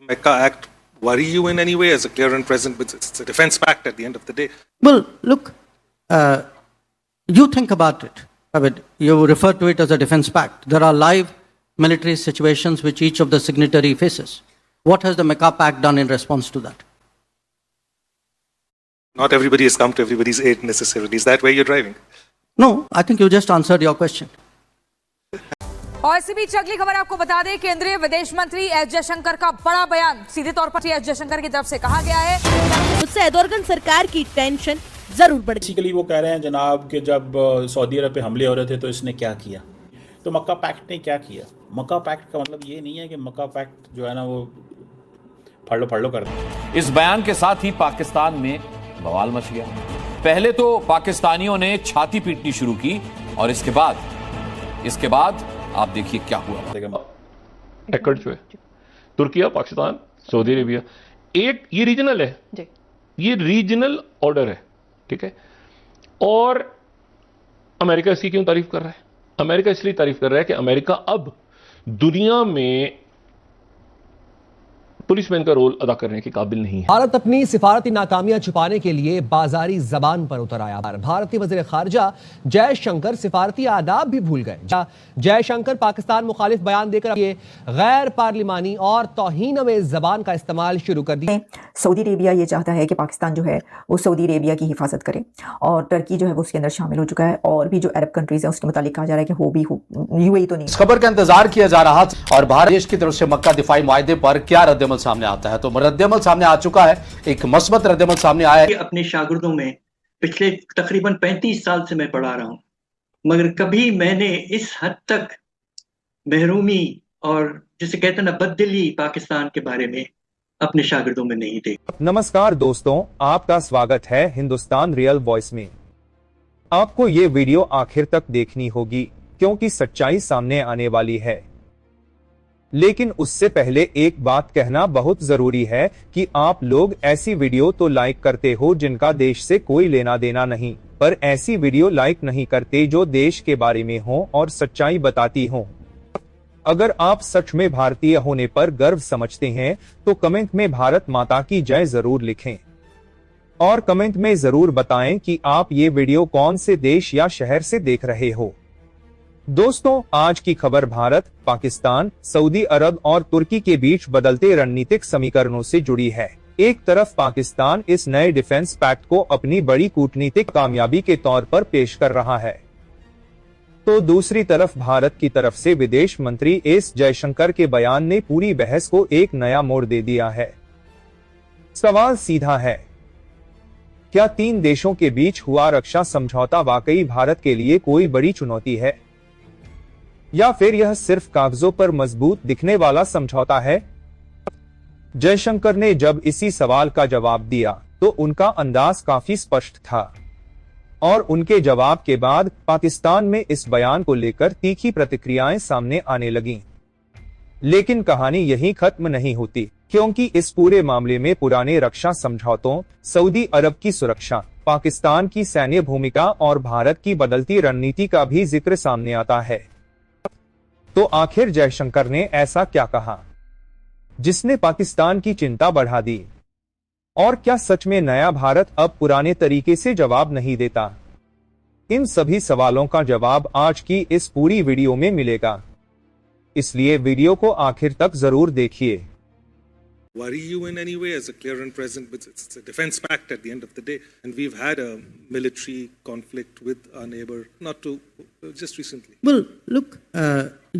Mecca Act worry you in any way as a clear and present? It's a defense pact at the end of the day. Well, look, you think about it. I mean, you refer to it as a defense pact. There are live military situations which each of the signatory faces. What has the Mecca Pact done in response to that? Not everybody has come to everybody's aid necessarily. Is that where you're driving? No, I think you just answered your question. और इसी बीच अगली खबर आपको बता दें, केंद्रीय विदेश मंत्री एस जयशंकर का बड़ा बयान। सीधे तौर पर एस जयशंकर की तरफ से कहा गया है उससे एर्दोगन सरकार की टेंशन जरूर बढ़। बेसिकली वो कह रहे हैं जनाब कि जब सऊदी अरब पे हमले हो रहे थे तो इसने क्या किया, तो मक्का पैक्ट ने क्या किया। मक्का पैक्ट का मतलब ये नहीं है कि मक्का पैक्ट जो है ना वो फड़ लो कर दे। इस बयान के साथ ही पाकिस्तान में बवाल मच गया। पहले तो पाकिस्तानियों ने छाती पीटनी शुरू की और इसके बाद आप देखिए क्या हुआ। एकड़ जो है तुर्की, पाकिस्तान, सऊदी अरेबिया, एक ये रीजनल है, ये रीजनल ऑर्डर है, ठीक है। और अमेरिका इसकी क्यों तारीफ कर रहा है? अमेरिका इसलिए तारीफ कर रहा है कि अमेरिका अब दुनिया में पुलिसमैन का रोल अदा करने के काबिल नहीं है। भारत अपनी सिफारती नाकामियां छुपाने के लिए बाजारी जबान पर उतर आया। भारतीय वज़ीर खारजा जयशंकर सिफारती आदाब भी भूल गए। जयशंकर पाकिस्तान मुखालिफ बयान देकर ये गैर पार्लिमानी और तौहीन-आमेज़ जबान का इस्तेमाल शुरू कर दिया। सऊदी अरेबिया ये चाहता है कि पाकिस्तान जो है वो सऊदी अरेबिया की हिफाजत करे, और टर्की जो है वो उसके अंदर शामिल हो चुका है, और भी जो अरब कंट्रीज हैं उसके मुतालिक कहा जा रहा है कि वो भी यूएई तो नहीं। इस खबर का इंतजार किया जा रहा था और भारत देश की तरफ से मक्का दिफाई मुआहदे पर क्या रद्दअमल सामने आता है, तो रद्दअमल सामने आ चुका है। एक मस्बत रद्दअमल सामने आया है। अपने शागिर्दों में पिछले तकरीबन 35 साल से मैं पढ़ा रहा हूं, मगर कभी मैंने इस हद तक महरूमी और जिसे कहते हैं ना बददिली पाकिस्तान के बारे में अपने शागिर्दों में नहीं देखी। नमस्कार दोस्तों, आपका स्वागत है हिंदुस्तान रियल वॉइस में। आपको ये वीडियो आखिर तक देखनी होगी क्योंकि सच्चाई सामने आने वाली है। लेकिन उससे पहले एक बात कहना बहुत जरूरी है कि आप लोग ऐसी वीडियो तो लाइक करते हो जिनका देश से कोई लेना देना नहीं, पर ऐसी वीडियो लाइक नहीं करते जो देश के बारे में हो और सच्चाई बताती हो। अगर आप सच में भारतीय होने पर गर्व समझते हैं तो कमेंट में भारत माता की जय जरूर लिखें और कमेंट में जरूर बताएं कि आप ये वीडियो कौन से देश या शहर से देख रहे हो। दोस्तों, आज की खबर भारत, पाकिस्तान, सऊदी अरब और तुर्की के बीच बदलते रणनीतिक समीकरणों से जुड़ी है। एक तरफ पाकिस्तान इस नए डिफेंस पैक्ट को अपनी बड़ी कूटनीतिक कामयाबी के तौर पर पेश कर रहा है, तो दूसरी तरफ भारत की तरफ से विदेश मंत्री एस जयशंकर के बयान ने पूरी बहस को एक नया मोड़ दे दिया है। सवाल सीधा है, क्या तीन देशों के बीच हुआ रक्षा समझौता वाकई भारत के लिए कोई बड़ी चुनौती है, या फिर यह सिर्फ कागजों पर मजबूत दिखने वाला समझौता है? जयशंकर ने जब इसी सवाल का जवाब दिया तो उनका अंदाज काफी स्पष्ट था और उनके जवाब के बाद पाकिस्तान में इस बयान को लेकर तीखी प्रतिक्रियाएं सामने आने लगीं। लेकिन कहानी यहीं खत्म नहीं होती, क्योंकि इस पूरे मामले में पुराने रक्षा समझौतों, सऊदी अरब की सुरक्षा, पाकिस्तान की सैन्य भूमिका और भारत की बदलती रणनीति का भी जिक्र सामने आता है। तो आखिर जयशंकर ने ऐसा क्या कहा जिसने पाकिस्तान की चिंता बढ़ा दी? और क्या सच में नया भारत अब पुराने तरीके से जवाब नहीं देता? इन सभी सवालों का जवाब आज की इस पूरी वीडियो में मिलेगा, इसलिए वीडियो को आखिर तक जरूर देखिए। Worry you in any way as a clear and present, but it's a defense pact at the end of the day, and we've had a military conflict with our neighbor just recently. Well, look,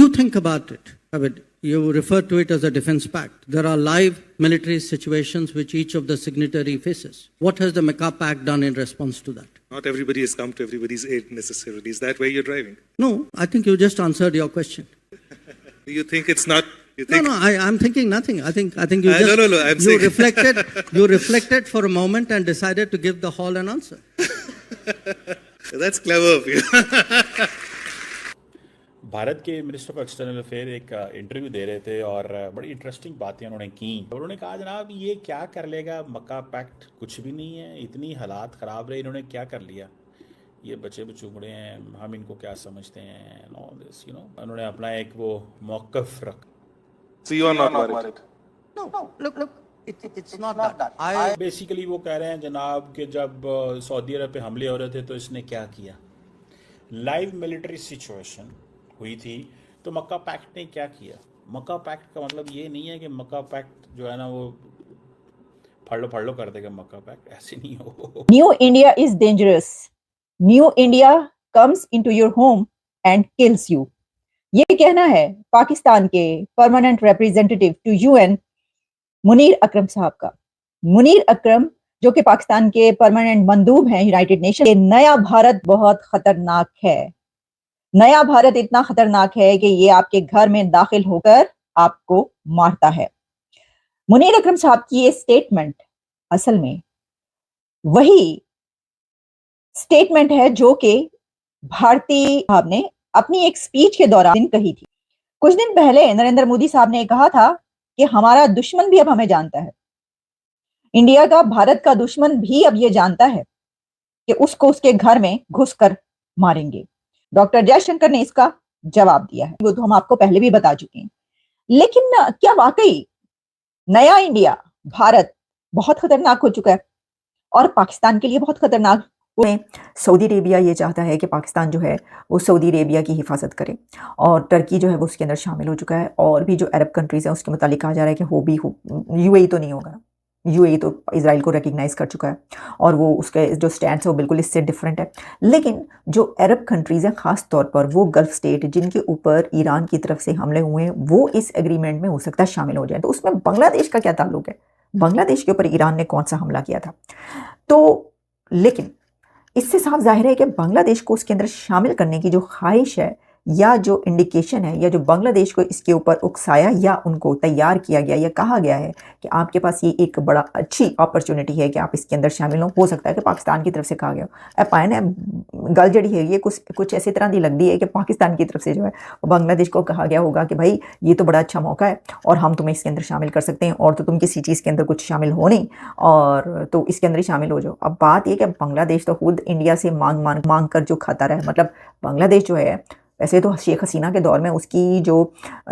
you think about it. I mean, you refer to it as a defense pact. There are live military situations which each of the signatory faces. What has the Mecca Pact done in response to that? Not everybody has come to everybody's aid necessarily. Is that where you're driving? No, I think you just answered your question. You think it's not? You think... No, I'm thinking nothing. I think you just no. I'm saying... you reflected for a moment and decided to give the hall an answer. That's clever of you. Bharat के minister of external affair एक interview दे रहे थे और बड़ी interesting बातें उन्होंने की। उन्होंने कहा जनाब ये क्या कर लेगा, मक्का पैक्ट कुछ भी नहीं है, इतनी हालात ख़राब रहे, इन्होंने क्या कर लिया, ये बच्चे बचूगड़े हैं, हम इनको क्या समझते हैं, नो दिस उन्होंने अपना एक वो मौक़िफ़ रख। So you are not worried? It's not that. Basically वो कह रहे हैं जनाब कि जब सऊदी अरब पे हमले हो रहे थे तो इसने क्या किया, लाइव मिलिट्री सिचुएशन हुई थी तो मक्का पैक्ट ने क्या किया। मक्का पैक्ट का मतलब ये नहीं है कि मक्का पैक्ट जो है ना वो फाड़ लो कर देगा मक्का पैक्ट, ऐसे नहीं हो। New India is dangerous, new India comes into your home and kills you, ये कहना है पाकिस्तान के permanent representative to UN Munir Akram sahab का। मुनीर अकरम जो कि पाकिस्तान के परमानेंट मंदूब हैं यूनाइटेड नेशन के। नया भारत बहुत खतरनाक है, नया भारत इतना खतरनाक है कि ये आपके घर में दाखिल होकर आपको मारता है। मुनीर अकरम साहब की ये स्टेटमेंट असल में वही स्टेटमेंट है जो कि भारतीय साहब ने अपनी एक स्पीच के दौरान कही थी। कुछ दिन पहले नरेंद्र मोदी साहब ने कहा था कि हमारा दुश्मन भी अब हमें जानता है, इंडिया का भारत का दुश्मन भी अब ये जानता है कि उसको उसके घर में घुसकर मारेंगे। डॉक्टर जयशंकर ने इसका जवाब दिया है, वो तो हम आपको पहले भी बता चुके हैं। लेकिन क्या वाकई नया इंडिया भारत बहुत खतरनाक हो चुका है और पाकिस्तान के लिए बहुत खतरनाक? सऊदी अरेबिया ये चाहता है कि पाकिस्तान जो है वो सऊदी अरेबिया की हिफाजत करे और टर्की जो है वो उसके अंदर शामिल हो चुका है। और भी जो अरब कंट्रीज हैं उसके मुतालिक कहा जा रहा है कि यूएई तो नहीं होगा, यूएई तो इजराइल को रिकग्नाइज कर चुका है और वो उसके जो स्टैंड है वो बिल्कुल इससे डिफरेंट है। लेकिन जो अरब कंट्रीज हैं खास तौर पर वो गल्फ स्टेट जिनके ऊपर ईरान की तरफ से हमले हुए हैं वो इस एग्रीमेंट में हो सकता है शामिल हो जाए। तो उसमें बांग्लादेश का क्या ताल्लुक है, बांग्लादेश के ऊपर ईरान ने कौन सा हमला किया था? तो लेकिन इससे साफ जाहिर है कि बांग्लादेश को उसके अंदर शामिल करने की जो ख्वाहिश है या जो इंडिकेशन है या जो बांग्लादेश को इसके ऊपर उकसाया या उनको तैयार किया गया या कहा गया है कि आपके पास ये एक बड़ा अच्छी अपॉर्चुनिटी है कि आप इसके अंदर शामिल हो सकता है कि पाकिस्तान की तरफ से कहा गया पाए गल जड़ी है ये कुछ ऐसी तरह की लगती है कि पाकिस्तान की तरफ से जो है बांग्लादेश को कहा गया होगा कि भाई ये तो बड़ा अच्छा मौका है और हम तुम्हें इसके अंदर शामिल कर सकते हैं और तो तुम किसी चीज़ के अंदर कुछ शामिल हो नहीं और तो इसके अंदर ही शामिल हो जाओ। अब बात ये कि बांग्लादेश तो खुद इंडिया से मांग कर जो खाता रहा है, मतलब बांग्लादेश जो है वैसे तो शेख हसीना के दौर में उसकी जो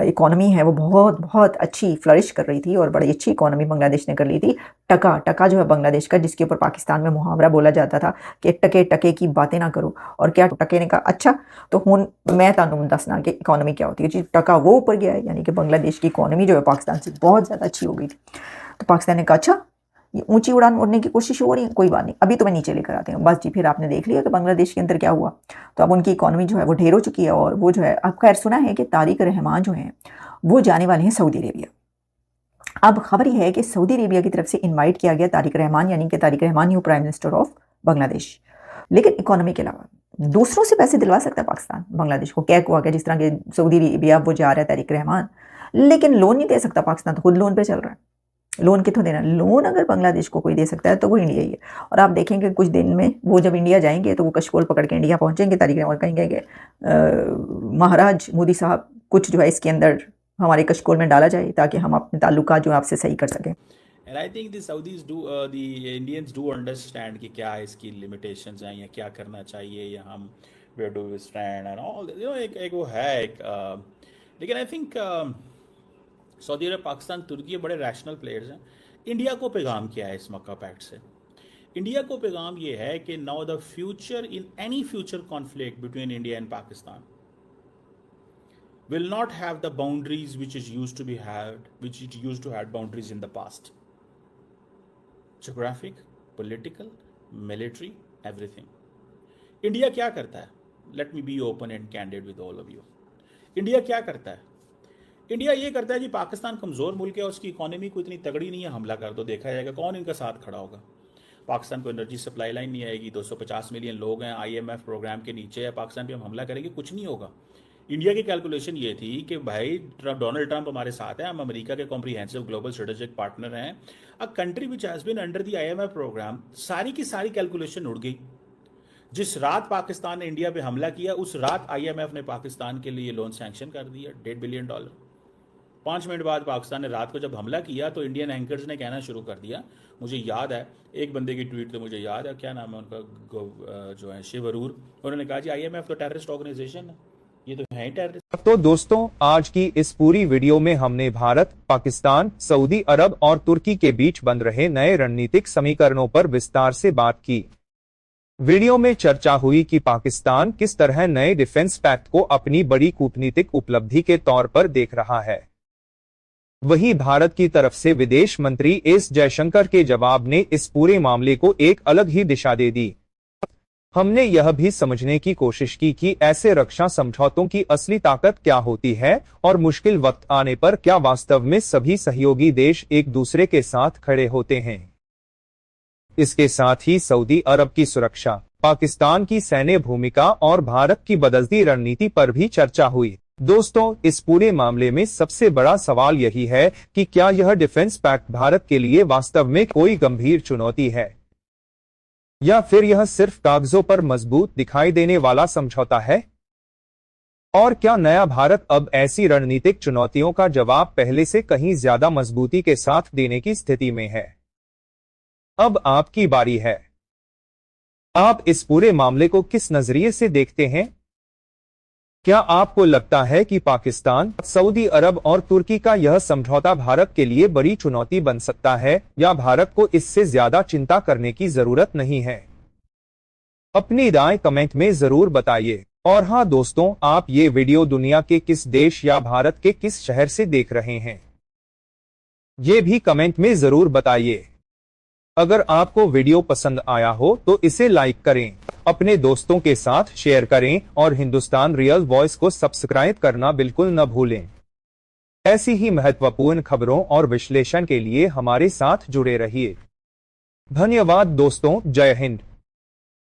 इकोनॉमी है वो बहुत अच्छी फ्लरिश कर रही थी और बड़ी अच्छी इकोनॉमी बांग्लादेश ने कर ली थी। टका जो है बांग्लादेश का, जिसके ऊपर पाकिस्तान में मुहावरा बोला जाता था कि टके की बातें ना करो, और क्या टके ने कहा अच्छा तो हुन मैं तुहानू दसना कि इकोनॉमी क्या होती है जी। टका वो ऊपर गया है, यानी कि बांग्लादेश की इकोनॉमी जो है पाकिस्तान से बहुत ज़्यादा अच्छी हो गई थी। तो पाकिस्तान ने कहा अच्छा ये ऊंची उड़ान उड़ने की कोशिश हो रही है, कोई बात नहीं अभी तो मैं नीचे लेकर आते हैं। बस जी फिर आपने देख लिया कि बांग्लादेश के अंदर क्या हुआ। तो अब उनकी इकोनॉमी जो है वो ढेर हो चुकी है और वो जो है अब खैर सुना है कि तारिक रहमान जो हैं वो जाने वाले हैं सऊदी अरेबिया। अब खबर यह है कि सऊदी अरेबिया की तरफ से इन्वाइट किया गया तारिक रहमान, यानी कि Tariq Rahman new prime minister of Bangladesh. लेकिन इकोनॉमी के अलावा दूसरों से पैसे दिलवा सकता है पाकिस्तान बांग्लादेश को, क्या हुआ कि जिस तरह के सऊदी अरेबिया वो जा रहा है तारिक रहमान, लेकिन लोन नहीं दे सकता पाकिस्तान, तो खुद लोन पे चल रहा है। लोन कितों देना? लोन अगर बांग्लादेश को कोई दे सकता है तो वो इंडिया ही है। और आप देखेंगे कुछ दिन में वो जब इंडिया जाएंगे तो वो कशकोल पकड़ के इंडिया पहुंचेंगे तारिक रहमान, कहेंगे कि महाराज मोदी साहब कुछ जो है इसके अंदर हमारे कशकोल में डाला जाए ताकि हम अपने ताल्लुकात जो आपसे सही कर सकें। And I think the Saudis do, the Indians do understand कि क्या इसकी limitations हैं या क्या करना चाहिए या हम where do we stand and all, you know, एक वो है लेकिन I think सऊदी अरब, पाकिस्तान, तुर्की बड़े रैशनल प्लेयर्स हैं। इंडिया को पैगाम क्या है इस मक्का पैक्ट से? इंडिया को पैगाम ये है कि now the future in any future conflict between India and Pakistan will not have the boundaries which it used to have boundaries in the past. Geographic, political, military, everything. India क्या करता है? Let me be open and candid with all of you. India क्या करता है? India ये करता है जी पाकिस्तान कमज़ोर मुल्क है, उसकी इकोनॉमी को इतनी तगड़ी नहीं है, हमला कर दो, देखा जाएगा कौन इनका साथ खड़ा होगा। पाकिस्तान को एनर्जी सप्लाई लाइन नहीं आएगी, 250 मिलियन लोग हैं, IMF प्रोग्राम के नीचे है, पाकिस्तान पे हम हमला करेंगे, कुछ नहीं होगा। इंडिया की कैलकुलेशन ये थी कि भाई डोनाल्ड ट्रंप हमारे साथ है, हम अमेरिका के कॉम्प्रिहेंसिव ग्लोबल स्ट्रेटेजिक पार्टनर हैं। A country which has been under the IMF programme, सारी की सारी कैलकुलेशन उड़ गई। जिस रात पाकिस्तान ने इंडिया पे हमला किया उस रात IMF ने पाकिस्तान के लिए लोन सैंक्शन कर दिया $1.5 बिलियन। 5 मिनट बाद पाकिस्तान ने रात को जब हमला किया तो इंडियन एंकर्स ने कहना शुरू कर दिया, मुझे याद है एक बंदे की ट्वीट तो मुझे याद है, क्या नाम है उनका, जो है शिव अरूर, उन्होंने कहा जी IMF तो टेररिस्ट ऑर्गेनाइजेशन है, ये तो है टेररिस्ट। तो दोस्तों, आज की इस पूरी वीडियो में हमने भारत, पाकिस्तान, सऊदी अरब और तुर्की के बीच बन रहे नए रणनीतिक समीकरणों पर विस्तार से बात की। वीडियो में चर्चा हुई कि पाकिस्तान किस तरह नए डिफेंस पैक्ट को अपनी बड़ी कूटनीतिक उपलब्धि के तौर पर देख रहा है। वहीं भारत की तरफ से विदेश मंत्री एस जयशंकर के जवाब ने इस पूरे मामले को एक अलग ही दिशा दे दी। हमने यह भी समझने की कोशिश की कि ऐसे रक्षा समझौतों की असली ताकत क्या होती है और मुश्किल वक्त आने पर क्या वास्तव में सभी सहयोगी देश एक दूसरे के साथ खड़े होते हैं। इसके साथ ही सऊदी अरब की सुरक्षा, पाकिस्तान की सैन्य भूमिका और भारत की बदलती रणनीति पर भी चर्चा हुई। दोस्तों, इस पूरे मामले में सबसे बड़ा सवाल यही है कि क्या यह डिफेंस पैक्ट भारत के लिए वास्तव में कोई गंभीर चुनौती है या फिर यह सिर्फ कागजों पर मजबूत दिखाई देने वाला समझौता है। और क्या नया भारत अब ऐसी रणनीतिक चुनौतियों का जवाब पहले से कहीं ज्यादा मजबूती के साथ देने की स्थिति में है। अब आपकी बारी है। आप इस पूरे मामले को किस नजरिए से देखते हैं? क्या आपको लगता है कि पाकिस्तान, सऊदी अरब और तुर्की का यह समझौता भारत के लिए बड़ी चुनौती बन सकता है या भारत को इससे ज्यादा चिंता करने की जरूरत नहीं है? अपनी राय कमेंट में जरूर बताइए। और हाँ दोस्तों, आप ये वीडियो दुनिया के किस देश या भारत के किस शहर से देख रहे हैं, ये भी कमेंट में जरूर बताइए। अगर आपको वीडियो पसंद आया हो तो इसे लाइक करें, अपने दोस्तों के साथ शेयर करें और हिंदुस्तान रियल वॉइस को सब्सक्राइब करना बिल्कुल न भूलें। ऐसी ही महत्वपूर्ण खबरों और विश्लेषण के लिए हमारे साथ जुड़े रहिए। धन्यवाद दोस्तों, जय हिंद।